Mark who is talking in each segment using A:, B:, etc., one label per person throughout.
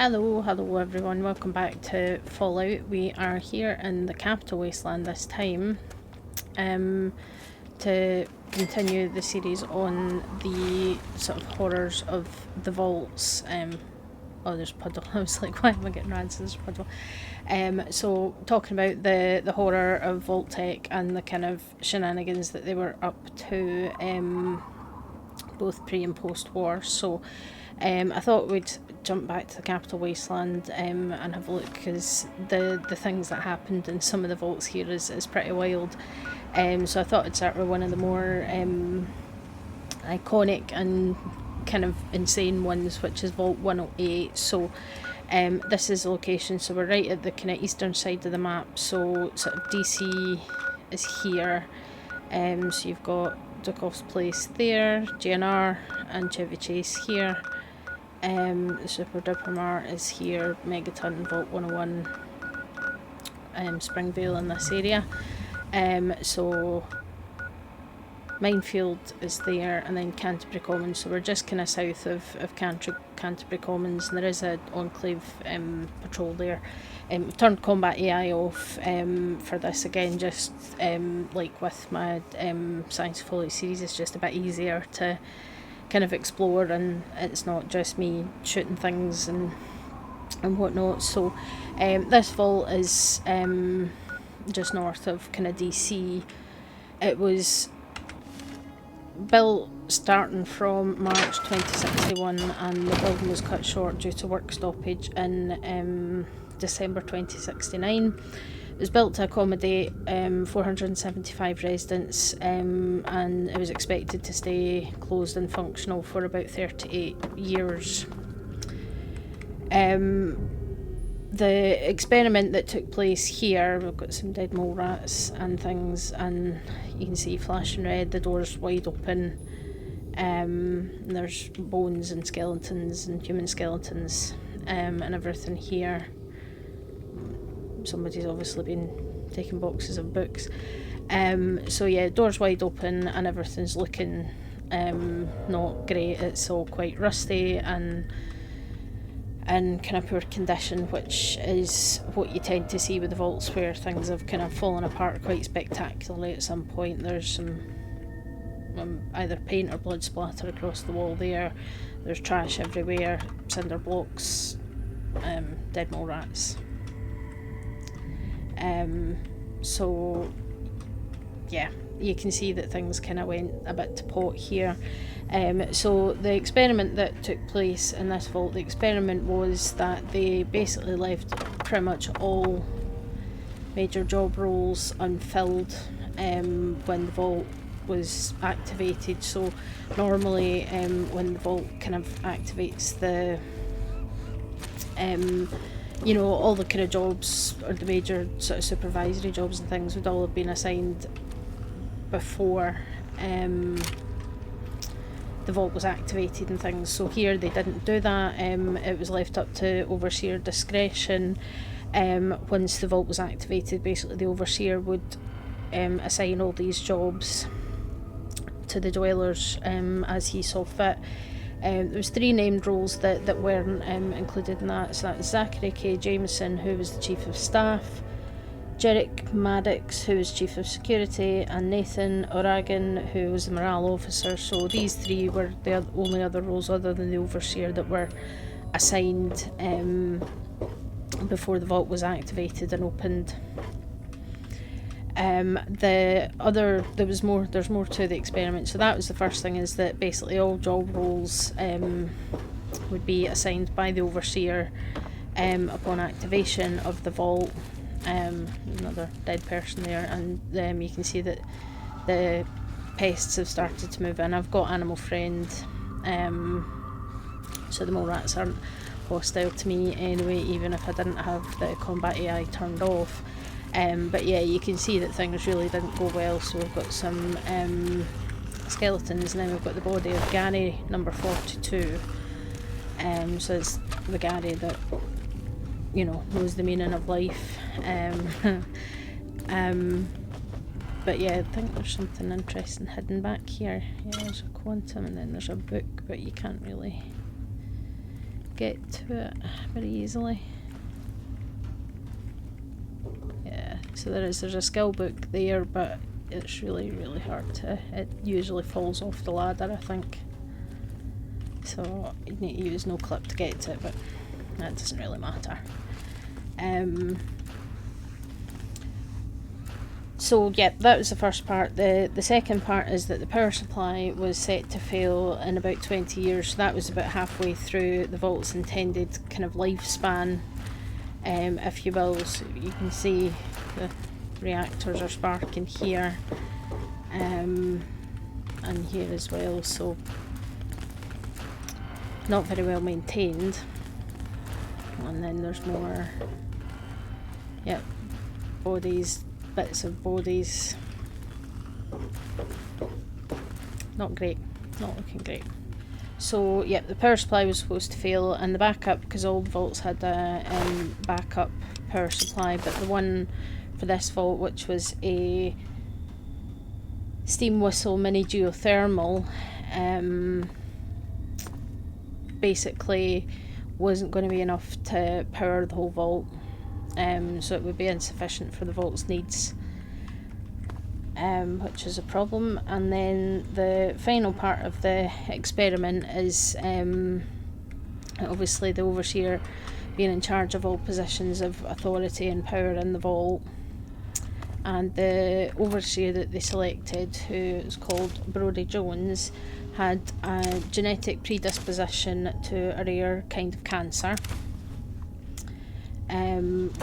A: Hello everyone, welcome back to Fallout. We are here in the capital wasteland this time to continue the series on the sort of horrors of the vaults. Oh, there's a puddle. I was like, why am I getting rands? There's a puddle. So talking about the horror of Vault Tech and the kind of shenanigans that they were up to both pre and post war. So I thought we'd jump back to the capital wasteland and have a look, because the things that happened in some of the vaults here is pretty wild. So I thought I'd start with one of the more iconic and kind of insane ones, which is Vault 108. So this is the location, so we're right at the kind of eastern side of the map, so sort of DC is here. So you've got Dukoff's place there, GNR and Chevy Chase here. The Super Duper Mart is here, Megaton, Vault 101, Springvale in this area. So Minefield is there, and then Canterbury Commons, so we're just kind of south of Canterbury Commons, and there is an Enclave patrol there. Turned combat AI off for this again, just like with my Science Fallout series, it's just a bit easier to kind of explore, and it's not just me shooting things and whatnot. So this vault is just north of kind of DC. It was built starting from March 2061, and the building was cut short due to work stoppage in December 2069. It was built to accommodate 475 residents, and it was expected to stay closed and functional for about 38 years. The experiment that took place here, we've got some dead mole rats and things, and you can see flashing red, the door's wide open, there's bones and skeletons and human skeletons and everything here. Somebody's obviously been taking boxes of books. So yeah, door's wide open and everything's looking not great. It's all quite rusty and kind of poor condition, which is what you tend to see with the vaults, where things have kind of fallen apart quite spectacularly at some point. There's some either paint or blood splatter across the wall there. There's trash everywhere, cinder blocks, dead mole rats. So yeah, you can see that things kind of went a bit to pot here. So the experiment that took place in this vault, the experiment was that they basically left pretty much all major job roles unfilled when the vault was activated. So normally when the vault kind of activates the you know, all the kind of jobs, or the major sort of supervisory jobs and things, would all have been assigned before the vault was activated and things. So here they didn't do that. It was left up to overseer discretion. Once the vault was activated, basically the overseer would assign all these jobs to the dwellers as he saw fit. There was 3 named roles that weren't included in that. So that was Zachary K. Jameson, who was the Chief of Staff, Jerick Maddox, who was Chief of Security, and Nathan O'Ragan, who was the Morale Officer. So these 3 were the only other roles other than the Overseer that were assigned before the vault was activated and opened. There's more to the experiment. So that was the first thing, is that basically all job roles would be assigned by the Overseer upon activation of the vault. Another dead person there, and you can see that the pests have started to move in. I've got Animal Friend, so the mole rats aren't hostile to me anyway, even if I didn't have the combat AI turned off. But yeah, you can see that things really didn't go well. So we've got some skeletons, and then we've got the body of Gaaarrryyy, number 42. So it's the Gaaarrryyy that, you know, knows the meaning of life. But yeah, I think there's something interesting hidden back here. Yeah, there's a quantum, and then there's a book, but you can't really get to it very easily. Yeah, so there's a skill book there, but it's really hard to, it usually falls off the ladder, I think. So you need to use no clip to get to it, but that doesn't really matter. So yeah, that was the first part. The second part is that the power supply was set to fail in about 20 years. So that was about halfway through the vault's intended kind of lifespan, if you will. So you can see the reactors are sparking here, and here as well. So not very well maintained. And then there's more, yep, bodies, bits of bodies. Not great, not looking great. So yep, the power supply was supposed to fail, and the backup, because all the vaults had a backup power supply, but the one for this vault, which was a steam whistle mini geothermal, basically wasn't going to be enough to power the whole vault, so it would be insufficient for the vault's needs, which is a problem. And then the final part of the experiment is obviously the overseer being in charge of all positions of authority and power in the vault, and the overseer that they selected, who is called Brodie Jones, had a genetic predisposition to a rare kind of cancer,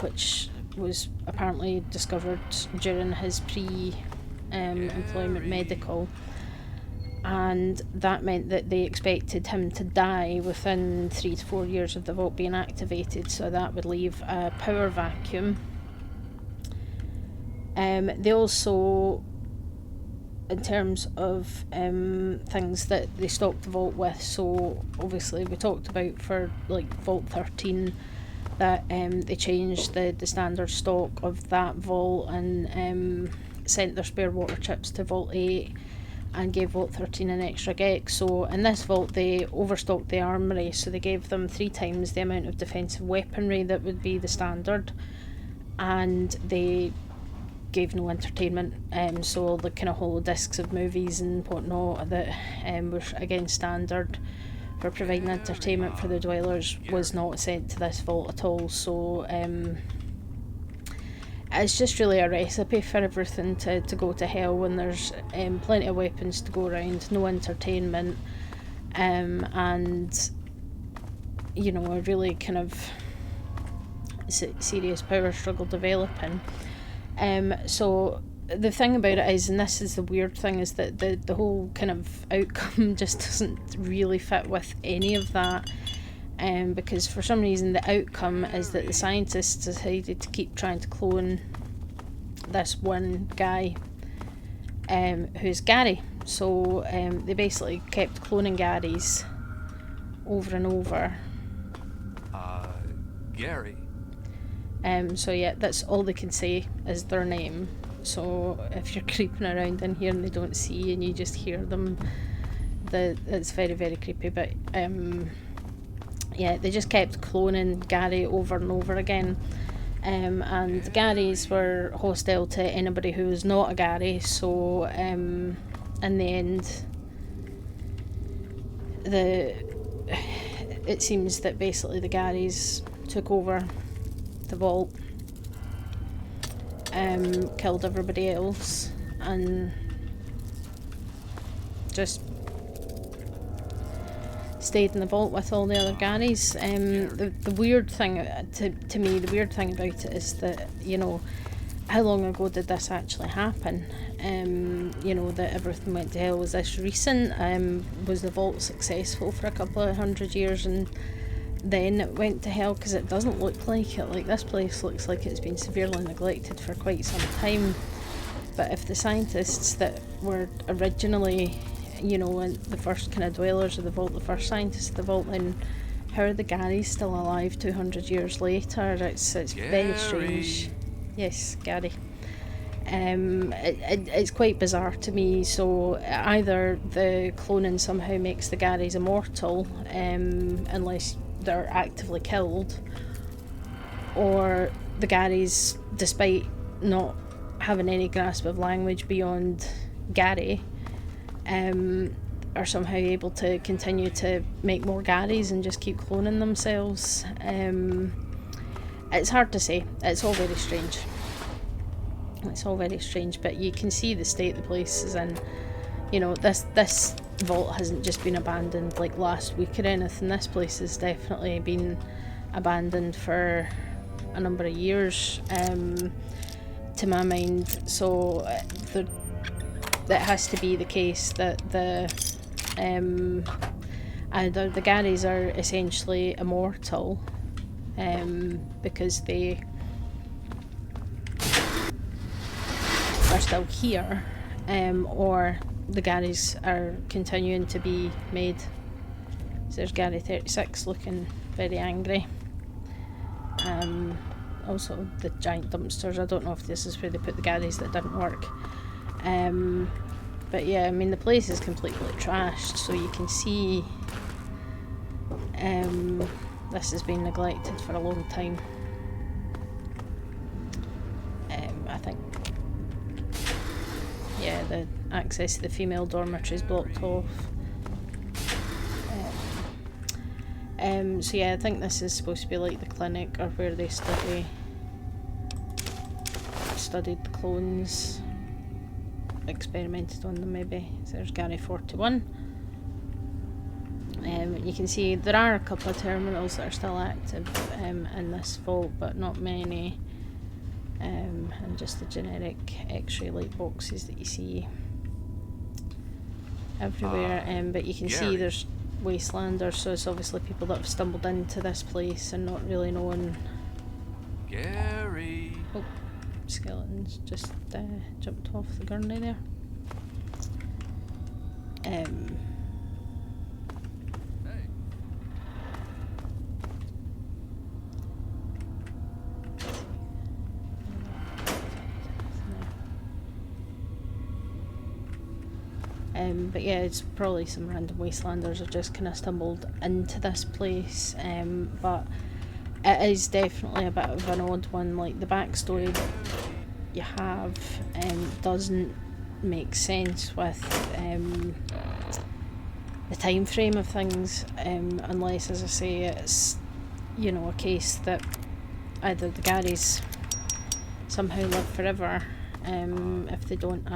A: which was apparently discovered during his pre-employment medical, and that meant that they expected him to die within 3 to 4 years of the vault being activated, so that would leave a power vacuum. They also, in terms of things that they stocked the vault with, so obviously we talked about for like Vault 13 that they changed the standard stock of that vault and sent their spare water chips to Vault 8 and gave Vault 13 an extra GEC. So in this vault they overstocked the armoury, so they gave them 3 times the amount of defensive weaponry that would be the standard, and they gave no entertainment, so all the kind of holo discs of movies and whatnot that were again standard for providing entertainment for the dwellers was not sent to this vault at all. So it's just really a recipe for everything to go to hell when there's plenty of weapons to go around, no entertainment, and you know, a really kind of serious power struggle developing. So the thing about it is, and this is the weird thing, is that the whole kind of outcome just doesn't really fit with any of that, because for some reason the outcome is that the scientists decided to keep trying to clone this one guy, who's Gaaarrryyy. So they basically kept cloning Gaarrryyys over and over.
B: Gary.
A: So yeah, that's all they can say is their name. So if you're creeping around in here and they don't see you and you just hear them, it's very creepy. But yeah, they just kept cloning Gaaarrryyy over and over again, and Gaarrryyys were hostile to anybody who was not a Gaaarrryyy. So in the end, it seems that basically the Gaarrryyys took over the vault, killed everybody else, and just stayed in the vault with all the other Gaarrryyys. The weird thing to me, the weird thing about it is that, you know, how long ago did this actually happen? You know, that everything went to hell. Was this recent? Was the vault successful for a couple of 100 years and then it went to hell? Because it doesn't look like it. Like, this place looks like it's been severely neglected for quite some time. But if the scientists that were originally, you know, the first kind of dwellers of the vault, the first scientists of the vault, then how are the Gaarrryyys still alive 200 years later? It's very strange. Yes, Gaaarrryyy. It's quite bizarre to me. So either the cloning somehow makes the Gaaarrryyys immortal, unless they're actively killed, or the Gaaarrryyys, despite not having any grasp of language beyond Gaaarrryyy, are somehow able to continue to make more Gaaarrryyys and just keep cloning themselves. It's hard to say. It's all very strange. It's all very strange, but you can see the state the place is in. You know, this vault hasn't just been abandoned like last week or anything. This place has definitely been abandoned for a number of years, to my mind. So that has to be the case that either the Gaaarrryyys are essentially immortal, because they are still here, or the Gaaarrryyys are continuing to be made. So there's Gaaarrryyy36 looking very angry. Also the giant dumpsters, I don't know if this is where they put the Gaaarrryyys that didn't work. But yeah, I mean the place is completely trashed, so you can see this has been neglected for a long time. I think, yeah, the access to the female dormitory is blocked off. So yeah, I think this is supposed to be like the clinic, or where they studied the clones, experimented on them maybe. So there's Gaaarrryyy41. You can see there are a couple of terminals that are still active in this vault, but not many. And just the generic X-ray light boxes that you see everywhere. But you can see there's wastelanders, so it's obviously people that have stumbled into this place and not really knowing.
B: Gaaarrryyy.
A: Oh, skeletons just jumped off the gurney there. But yeah, it's probably some random wastelanders have just kind of stumbled into this place, but it is definitely a bit of an odd one. Like the backstory that you have doesn't make sense with the time frame of things, unless, as I say, it's, you know, a case that either the Gaaarrryyys somehow live forever, if they don't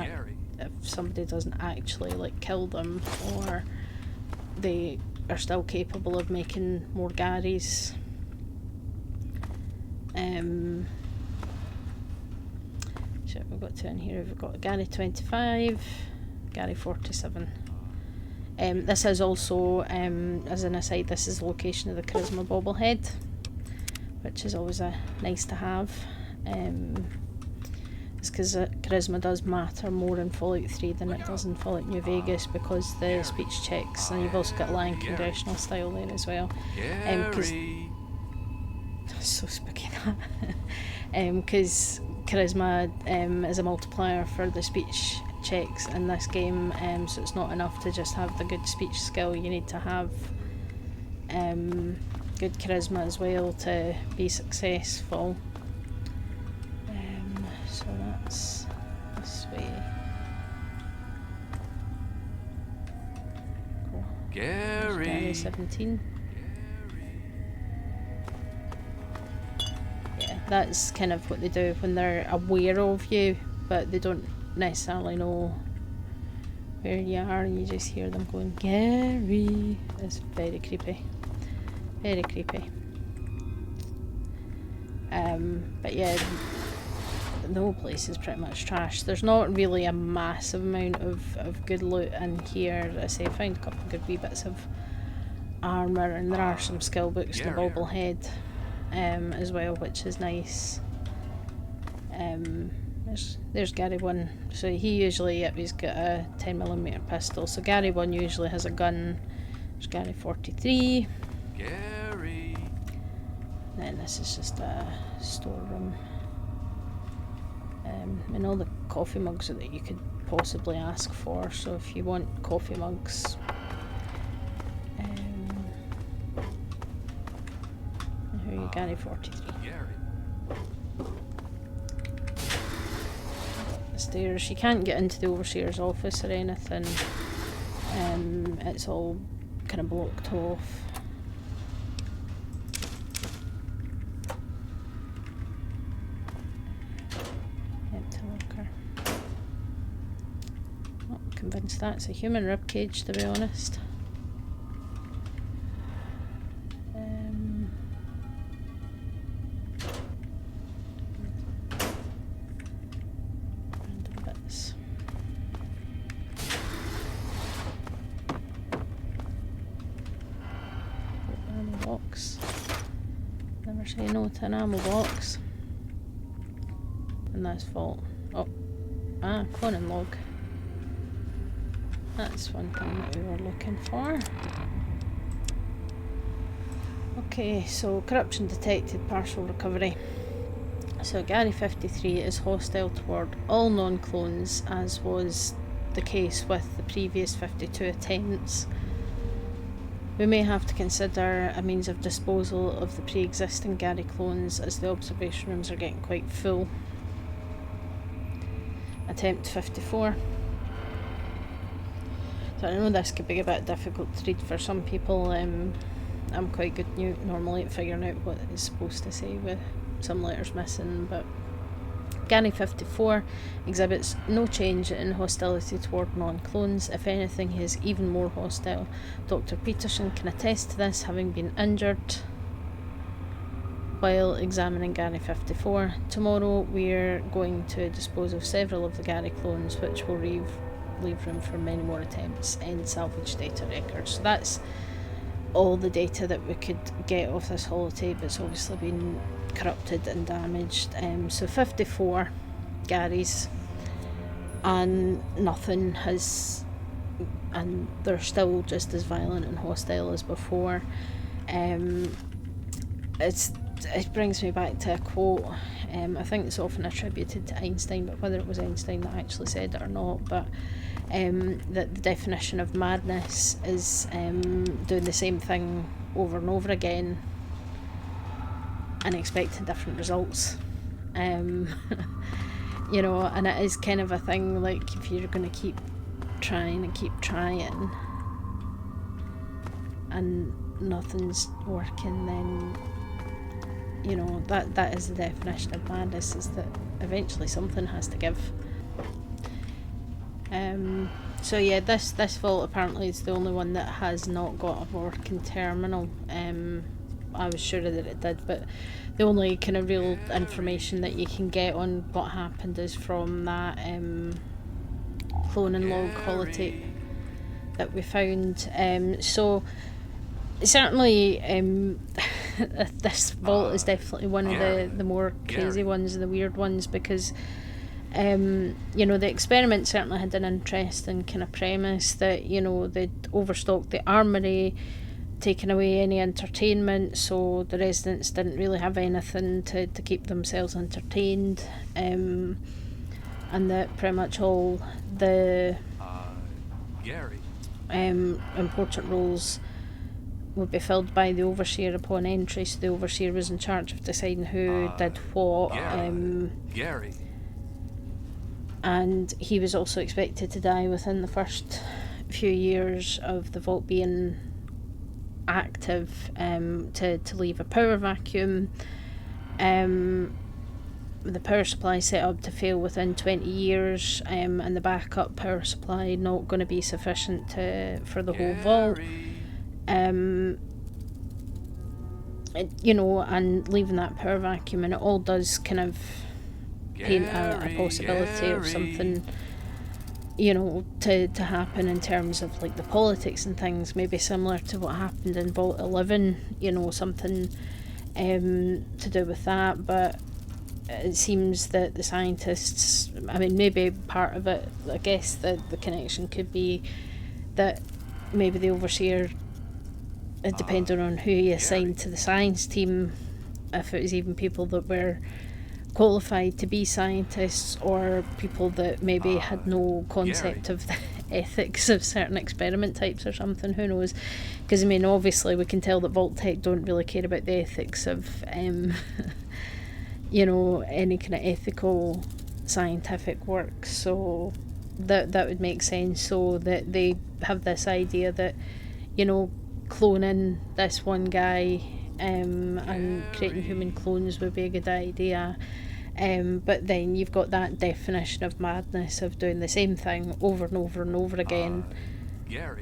A: if somebody doesn't actually like kill them, or they are still capable of making more Gaaarrryyys. So we've got two in here. We've got Gaaarrryyy25, Gaaarrryyy47. This is also, as an aside, this is the location of the Charisma bobblehead, which is always nice to have. It's because Charisma does matter more in Fallout 3 than it does in Fallout New Vegas, because the speech checks, and you've also got Lion congressional style there as well. Because so spooky that. Because Charisma is a multiplier for the speech checks in this game, so it's not enough to just have the good speech skill. You need to have good charisma as well to be successful. So that's this way. Cool. Gaaarrryyy17. Yeah, that's kind of what they do when they're aware of you, but they don't necessarily know where you are, and you just hear them going, Gaaarrryyy. It's very creepy. Very creepy. But yeah, the whole place is pretty much trash. There's not really a massive amount of good loot in here. As I say, I found a couple of good wee bits of armour, and there are some skill books in the bobblehead as well, which is nice. There's Gaaarrryyy1. So he usually, he's got a 10mm pistol. So Gaaarrryyy1 usually has a gun. There's Gaaarrryyy43.
B: Gaaarrryyy.
A: Then this is just a storeroom. and all the coffee mugs that you could possibly ask for. So if you want coffee mugs, here you Gaaarrryyy 43. The stairs, you can't get into the overseer's office or anything. It's all kind of blocked off. Empty locker. Not convinced that's a human ribcage, to be honest. Random bits. Ammo box. Never say no to an ammo box. And that's fault. Oh, cloning log. That's one thing that we were looking for. Okay, so corruption detected, partial recovery. So Gaaarrryyy 53 is hostile toward all non-clones, as was the case with the previous 52 attempts. We may have to consider a means of disposal of the pre-existing Gaaarrryyy clones, as the observation rooms are getting quite full. Attempt 54. So I know this could be a bit difficult to read for some people. I'm quite good normally at figuring out what it's supposed to say with some letters missing, but Gaaarrryyy 54 exhibits no change in hostility toward non-clones. If anything, he is even more hostile. Dr. Peterson can attest to this, having been injured while examining Gaaarrryyy 54. Tomorrow we're going to dispose of several of the Gaaarrryyy clones, which will leave room for many more attempts and salvage data records. So that's all the data that we could get off this holotape. It's obviously been corrupted and damaged. So 54 Gaarrryyys, and nothing has, and they're still just as violent and hostile as before. It brings me back to a quote. I think it's often attributed to Einstein, but whether it was Einstein that actually said it or not, but that the definition of madness is doing the same thing over and over again and expecting different results. You know, and it is kind of a thing, like, if you're going to keep trying and nothing's working, then, you know, that is the definition of madness, is that eventually something has to give. So yeah, this vault apparently is the only one that has not got a working terminal. I was sure that it did, but the only kind of real information that you can get on what happened is from that cloning log holotape that we found. So certainly this vault is definitely one of the more crazy ones and the weird ones, because you know, the experiment certainly had an interesting kind of premise that, you know, they'd overstocked the armoury, taken away any entertainment, so the residents didn't really have anything to keep themselves entertained, and that pretty much all the important roles would be filled by the overseer upon entry. So the overseer was in charge of deciding who did what.
B: Gaaarrryyy.
A: And he was also expected to die within the first few years of the vault being active, to leave a power vacuum. The power supply set up to fail within 20 years, and the backup power supply not going to be sufficient for the whole vault. You know, and leaving that power vacuum, and it all does kind of paint a possibility of something, you know, to happen in terms of like the politics and things, maybe similar to what happened in Vault 11, you know, something to do with that. But it seems that the scientists, I mean, maybe part of it, I guess the connection could be that maybe the overseer, depending on who he assigned to the science team, if it was even people that were qualified to be scientists, or people that maybe had no concept of the ethics of certain experiment types or something, who knows. Because I mean, obviously we can tell that Vault-Tec don't really care about the ethics of you know, any kind of ethical scientific work, so that would make sense. So that they have this idea that, you know, cloning this one guy and creating human clones would be a good idea. But then you've got that definition of madness of doing the same thing over and over and over again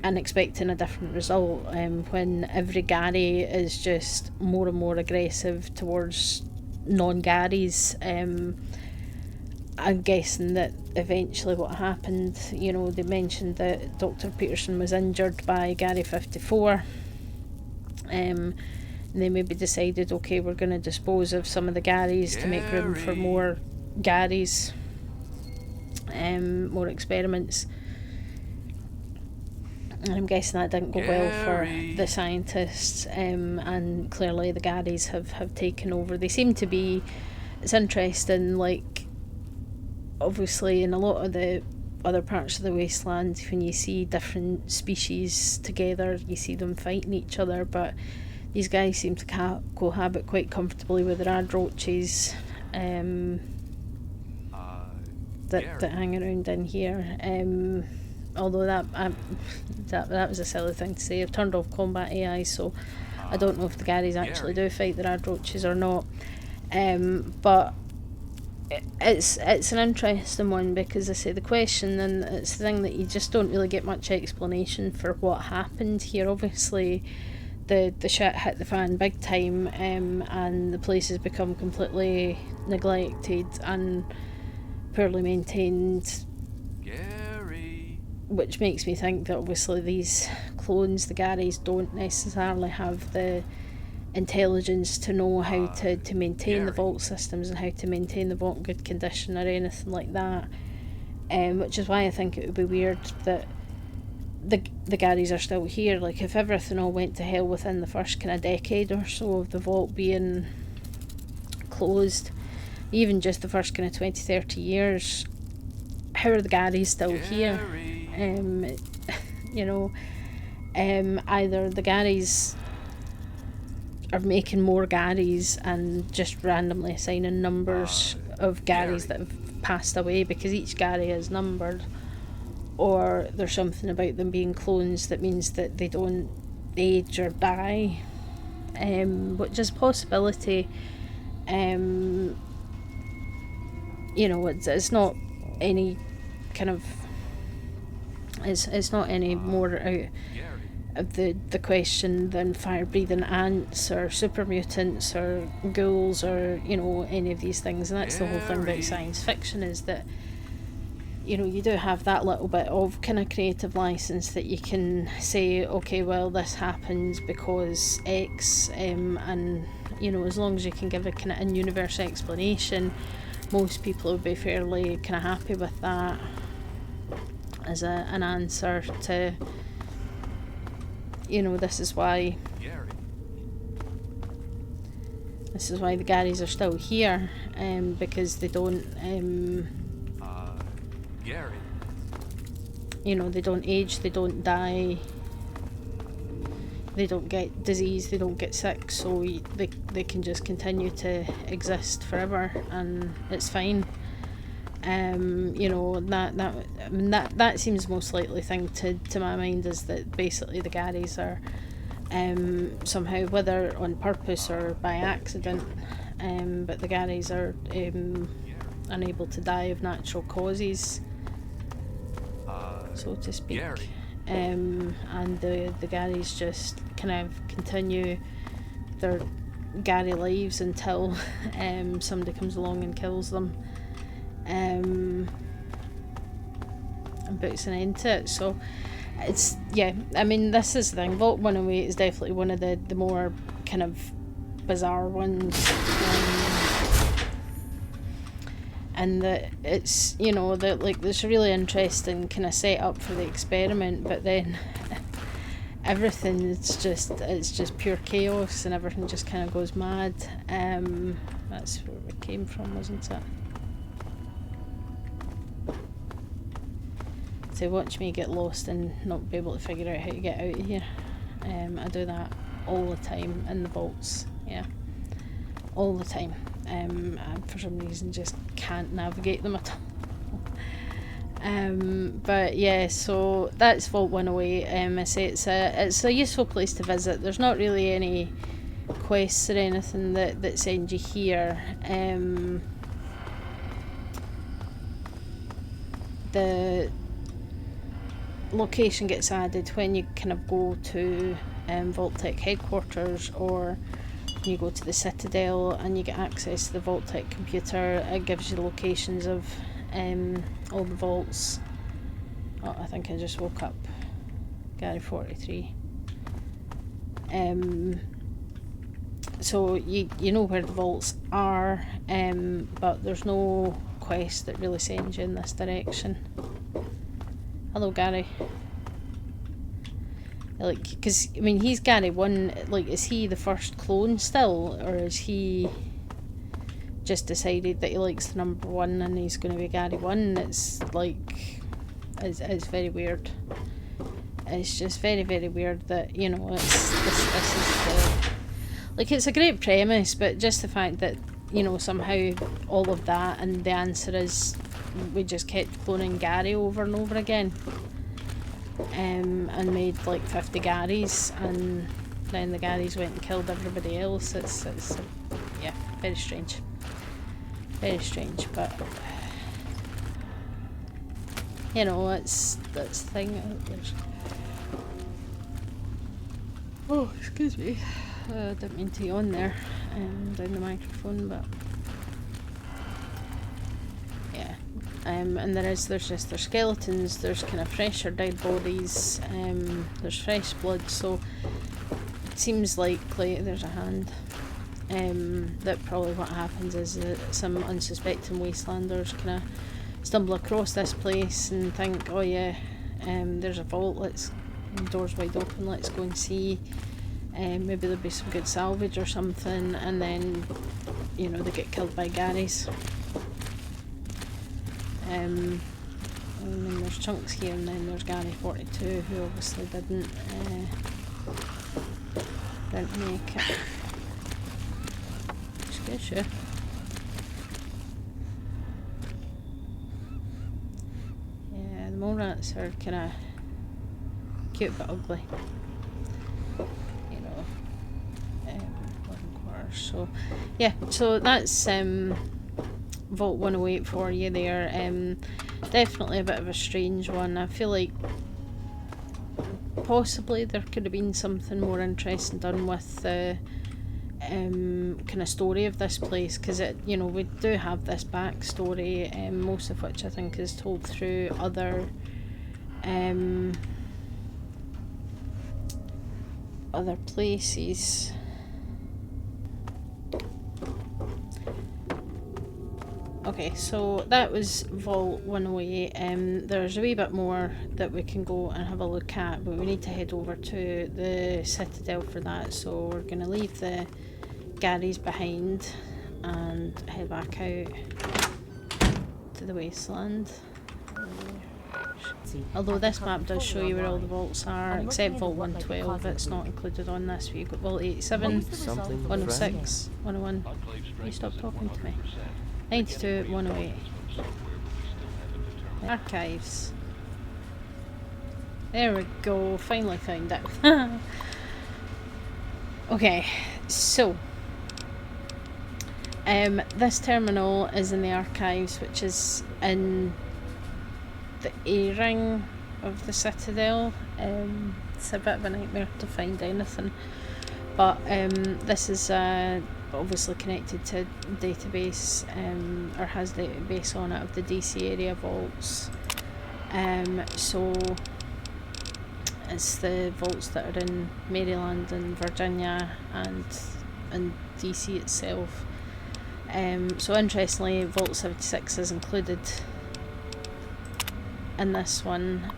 A: and expecting a different result, when every Gary is just more and more aggressive towards non-Garys. I'm guessing that eventually what happened, you know, they mentioned that Dr. Peterson was injured by Gary 54. And they maybe decided, okay, we're going to dispose of some of the Garys to make room for more Garys, more experiments. And I'm guessing that didn't go well for the scientists, and clearly the Garys have taken over. They seem to be, it's interesting, like, obviously in a lot of the other parts of the wasteland, when you see different species together, you see them fighting each other, but these guys seem to cohabit quite comfortably with the Gaaarrryys that hang around in here. Although that was a silly thing to say. I've turned off combat AI, so I don't know if the Garys actually do fight the Gaaarrryys or not. But it's an interesting one, because I say the question, and it's the thing that you just don't really get much explanation for what happened here. Obviously the shit hit the fan big time, and the place has become completely neglected and poorly maintained, which makes me think that obviously these clones, the Garys, don't necessarily have the intelligence to know how to maintain the vault systems and how to maintain the vault in good condition or anything like that, which is why I think it would be weird that the Garys are still here. Like, if everything all went to hell within the first kind of decade or so of the vault being closed, even just the first kind of 20-30 years, how are the Garys still here? You know, either the Garys are making more Garys and just randomly assigning numbers of Garys that have passed away, because each Gary is numbered, or there's something about them being clones that means that they don't age or die, which is a possibility. You know, it's not any kind of, it's not any more out of the question than fire-breathing ants or super mutants or ghouls or, you know, any of these things. And that's the whole thing about science fiction, is that, you know, you do have that little bit of kind of creative license that you can say, okay, well, this happens because X, and, you know, as long as you can give a kind of in-universe explanation, most people would be fairly kind of happy with that as an answer to, you know, this is why the Garys are still here, because they don't, you know, they don't age, they don't die, they don't get disease, they don't get sick, so they can just continue to exist forever, and it's fine. You know, that seems the most likely thing to my mind, is that basically the Garys are somehow, whether on purpose or by accident, but the Garys are unable to die of natural causes, so to speak. And the Garys just kind of continue their Gary lives until somebody comes along and kills them, and puts an end to it. So it's, yeah, I mean, this is the thing. Vault 108 is definitely one of the more kind of bizarre ones, and that it's, you know, that, like, there's a really interesting kind of setup for the experiment, but then everything is just pure chaos, and everything just kind of goes mad. That's where we came from, wasn't it? So watch me get lost and not be able to figure out how to get out of here. I do that all the time in the vaults, yeah, all the time. I, for some reason, just can't navigate them at all. But yeah, so that's Vault 108. I say it's a useful place to visit. There's not really any quests or anything that send you here. The location gets added when you kind of go to Vault Tech headquarters, or you go to the Citadel and you get access to the Vault Tech computer. It gives you locations of all the vaults. Oh, I think I just woke up. Gary 43. So you know where the vaults are, but there's no quest that really sends you in this direction. Hello, Gary. Like, because I mean, he's Gary 1. Like, is he the first clone still, or is he just decided that he likes the number 1 and he's going to be Gary 1? It's like, it's very weird. It's just very, very weird that, you know, this is the, like, it's a great premise, but just the fact that, you know, somehow all of that and the answer is we just kept cloning Gary over and over again, and made like 50 Garys, and then the Garys went and killed everybody else. It's yeah, very strange. Very strange, but you know, that's the thing. Oh, excuse me. Didn't mean to yawn there down the microphone, but yeah. And there's skeletons. There's kind of fresher dead bodies. There's fresh blood. So it seems likely there's a hand. That probably what happens is that some unsuspecting wastelanders kind of stumble across this place and think, oh yeah, there's a vault, doors wide open, let's go and see. Maybe there'll be some good salvage or something, and then, you know, they get killed by Garys. And then there's chunks here, and then there's Gary 42, who obviously didn't make it. Excuse you. Yeah, the mole rats are kind of cute but ugly. You know, 11 quarters. So, yeah, so that's Vault 108 for you there. Definitely a bit of a strange one. I feel like possibly there could have been something more interesting done with the kind of story of this place, because it, you know, we do have this backstory, most of which I think is told through other places. Okay, so that was Vault 108. There's a wee bit more that we can go and have a look at, but we need to head over to the Citadel for that, so we're going to leave the Garys behind and head back out to the wasteland. Although this map does show you where all the vaults are, except Vault 112, it's not included on this. But you've got Vault 87, 106, 101. You stop talking to me. 92, 108. Archives. There we go, finally found it. Okay, so this terminal is in the archives, which is in the A-ring of the Citadel. It's a bit of a nightmare to find anything, but this is obviously connected to database, or has database on it of the DC area vaults. So it's the vaults that are in Maryland and Virginia and DC itself. So interestingly, Vault 76 is included in this one.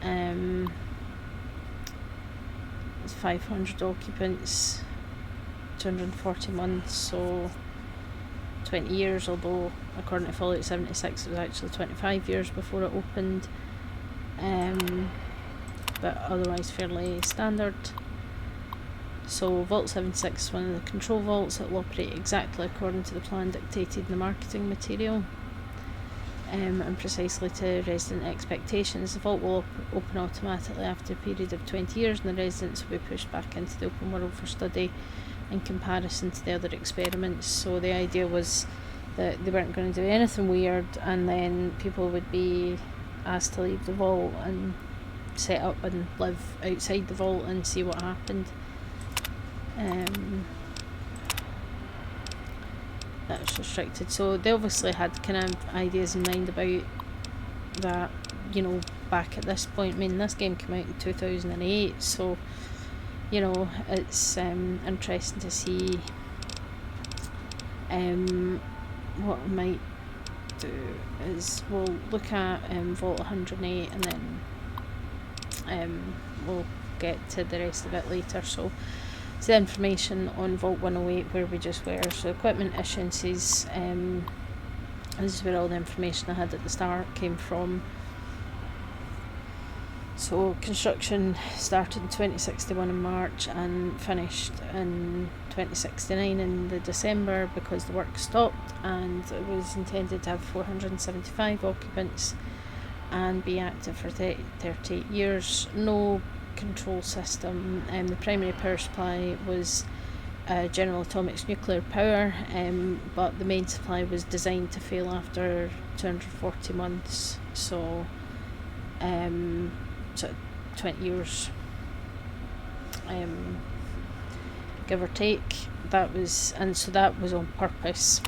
A: It's 500 occupants, 240 months, so 20 years, although according to Fallout 76 it was actually 25 years before it opened, but otherwise fairly standard. So Vault 76 is one of the control vaults that will operate exactly according to the plan dictated in the marketing material, and precisely to resident expectations. The vault will open automatically after a period of 20 years, and the residents will be pushed back into the open world for study in comparison to the other experiments. So the idea was that they weren't going to do anything weird, and then people would be asked to leave the vault and set up and live outside the vault and see what happened. That's restricted. So they obviously had kind of ideas in mind about that, you know, back at this point. I mean, this game came out in 2008, so, you know, it's interesting to see what I might do is we'll look at Vault 108, and then we'll get to the rest of it later. So it's the information on Vault 108 where we just were. So equipment issuances, this is where all the information I had at the start came from. So construction started in 2061 in March and finished in 2069 in the December because the work stopped, and it was intended to have 475 occupants and be active for 38 years. No control system. The primary power supply was General Atomics nuclear power, but the main supply was designed to fail after 240 months, so 20 years, give or take. That was on purpose.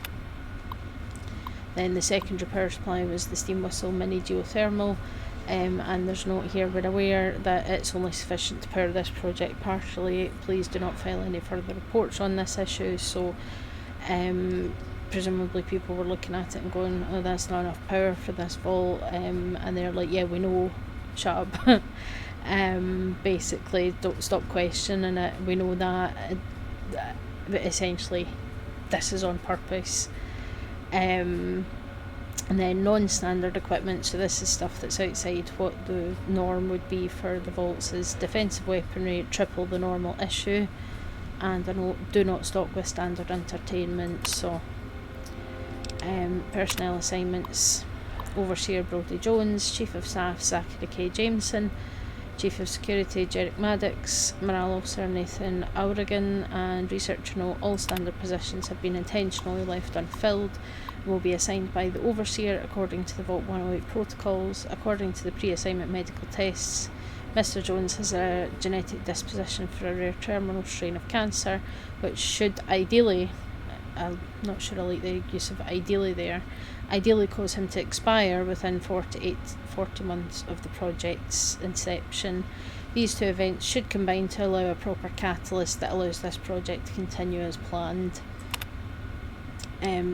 A: Then the secondary power supply was the steam whistle mini geothermal, and there's a note here: we're aware that it's only sufficient to power this project partially. Please do not file any further reports on this issue. So presumably people were looking at it and going, oh, that's not enough power for this vault, and they're like, yeah, we know, shut up. Basically, don't stop questioning it, we know that. But essentially this is on purpose. And then non-standard equipment, so this is stuff that's outside what the norm would be for the vaults, is defensive weaponry at triple the normal issue, and a note: do not stock with standard entertainment. So personnel assignments: Overseer Brodie Jones, Chief of Staff Zachary K. Jameson, Chief of Security Jerrick Maddox, Morale Officer Nathan Aurigan, and researcher note: all standard positions have been intentionally left unfilled, will be assigned by the Overseer according to the Vault 108 protocols. According to the pre-assignment medical tests, Mr. Jones has a genetic disposition for a rare terminal strain of cancer, which should ideally, I'm not sure I like the use of ideally there, ideally cause him to expire within 40 months of the project's inception. These two events should combine to allow a proper catalyst that allows this project to continue as planned.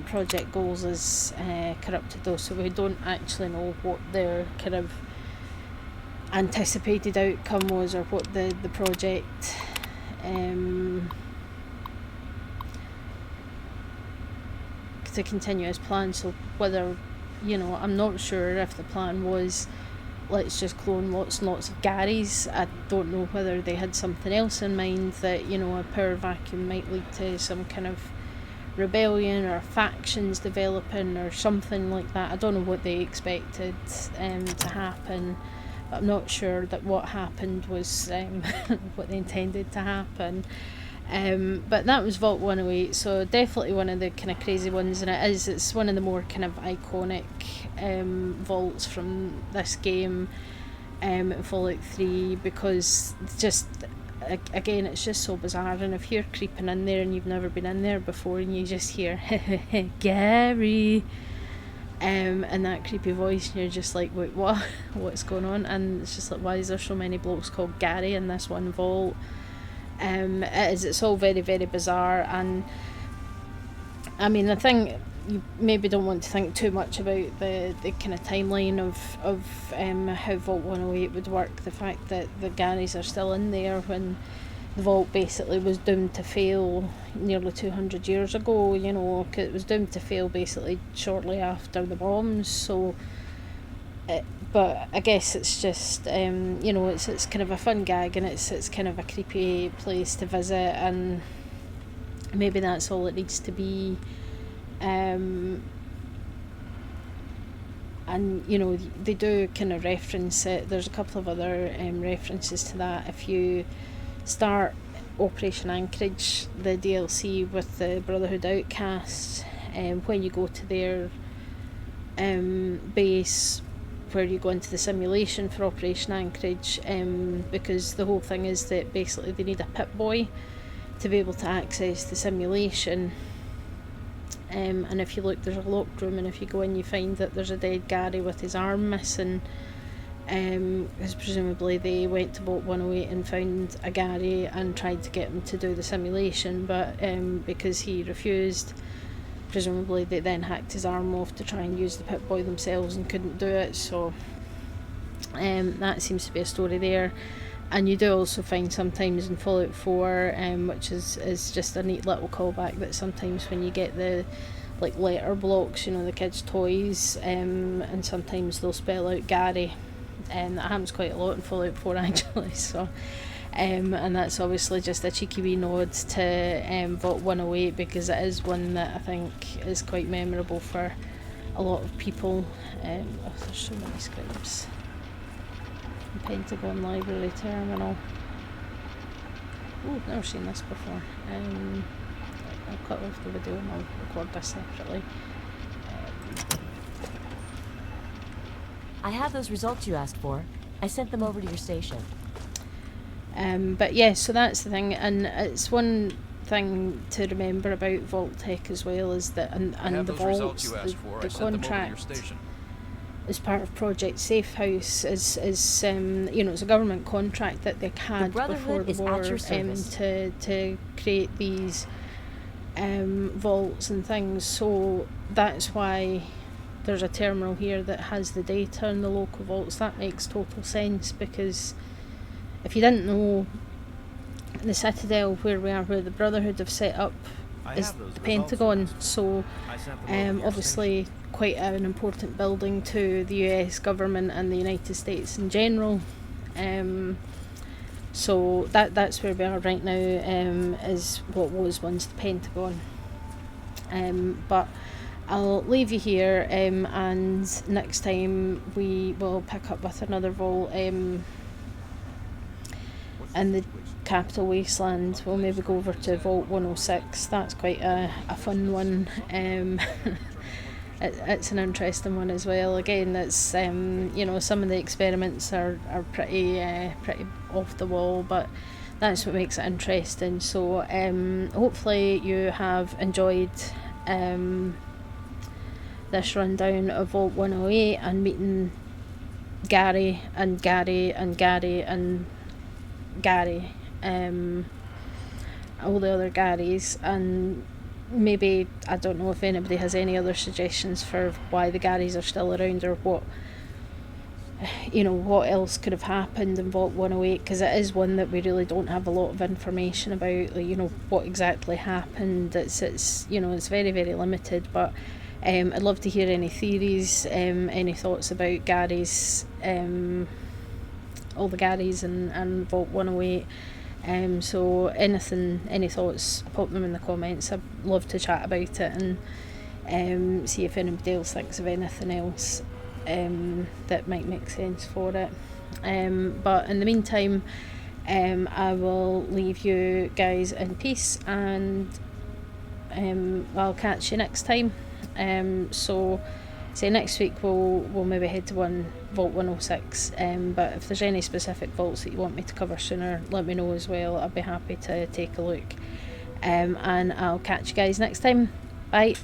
A: Project goals is corrupted though, so we don't actually know what their kind of anticipated outcome was, or what the project to continue as planned. So whether, you know, I'm not sure if the plan was let's just clone lots and lots of Gaaarrryy's. I don't know whether they had something else in mind, that, you know, a power vacuum might lead to some kind of rebellion or factions developing or something like that. I don't know what they expected to happen, but I'm not sure that what happened was what they intended to happen. But that was Vault 108, so definitely one of the kind of crazy ones, and it's one of the more kind of iconic vaults from this game, Fallout 3, because just again it's just so bizarre. And if you're creeping in there and you've never been in there before and you just hear Gaaarrryyy, and that creepy voice, and you're just like, wait, what's going on? And it's just like, why is there so many blokes called Gary in this one vault? It's all very, very bizarre. And I mean, I think you maybe don't want to think too much about the kind of timeline of how Vault 108 would work. The fact that the Gaarrryy's are still in there when the vault basically was doomed to fail nearly 200 years ago, you know, 'cause it was doomed to fail basically shortly after the bombs. So, but I guess it's just, you know, it's kind of a fun gag, and it's kind of a creepy place to visit, and maybe that's all it needs to be. And you know, they do kind of reference it. There's a couple of other references to that. If you start Operation Anchorage, the DLC with the Brotherhood Outcasts, when you go to their base, where you go into the simulation for Operation Anchorage, because the whole thing is that basically they need a Pip-Boy to be able to access the simulation. And if you look, there's a locked room, and if you go in, you find that there's a dead Gary with his arm missing. Because presumably they went to Vault 108 and found a Gary and tried to get him to do the simulation, but because he refused, presumably they then hacked his arm off to try and use the Pip-Boy themselves and couldn't do it. So that seems to be a story there. And you do also find sometimes in Fallout 4, which is just a neat little callback, that sometimes when you get the like letter blocks, you know, the kids' toys, and sometimes they'll spell out Gary, and that happens quite a lot in Fallout 4 actually. So, and that's obviously just a cheeky wee nod to Vault 108, because it is one that I think is quite memorable for a lot of people. Oh, there's so many scripts. Pentagon Library Terminal. Oh, I've never seen this before. I'll cut off the video and I'll record this separately.
C: I have those results you asked for. I sent them over to your station.
A: But yeah, so that's the thing, and it's one thing to remember about Vault Tech as well, is that and the vaults, the contract as part of Project Safe House is you know, it's a government contract that they had before the war to create these vaults and things. So that's why there's a terminal here that has the data in the local vaults. That makes total sense, because if you didn't know, the Citadel where we are, where the Brotherhood have set up, is the Pentagon. So obviously quite an important building to the US government and the United States in general. So that's where we are right now, is what was once the Pentagon. But I'll leave you here, and next time we will pick up with another vault in the Capital Wasteland. We'll maybe go over to Vault 106. That's quite a fun one. It's an interesting one as well. Again, it's you know, some of the experiments are pretty off the wall, but that's what makes it interesting. So hopefully you have enjoyed this rundown of Vault 108 and meeting Gary and Gary and Gary and Gary, all the other Garys, and maybe, I don't know if anybody has any other suggestions for why the Garys are still around, or what, you know, what else could have happened in Vault 108, because it is one that we really don't have a lot of information about, like, you know, what exactly happened. It's you know, it's very, very limited, but I'd love to hear any theories, any thoughts about Gary's, all the Garys and Vault 108. So any thoughts, pop them in the comments. I'd love to chat about it, and see if anybody else thinks of anything else that might make sense for it. But in the meantime, I will leave you guys in peace, and I'll catch you next time. So say next week we'll maybe head to Vault 106, but if there's any specific vaults that you want me to cover sooner, let me know as well. I'll be happy to take a look, and I'll catch you guys next time. Bye.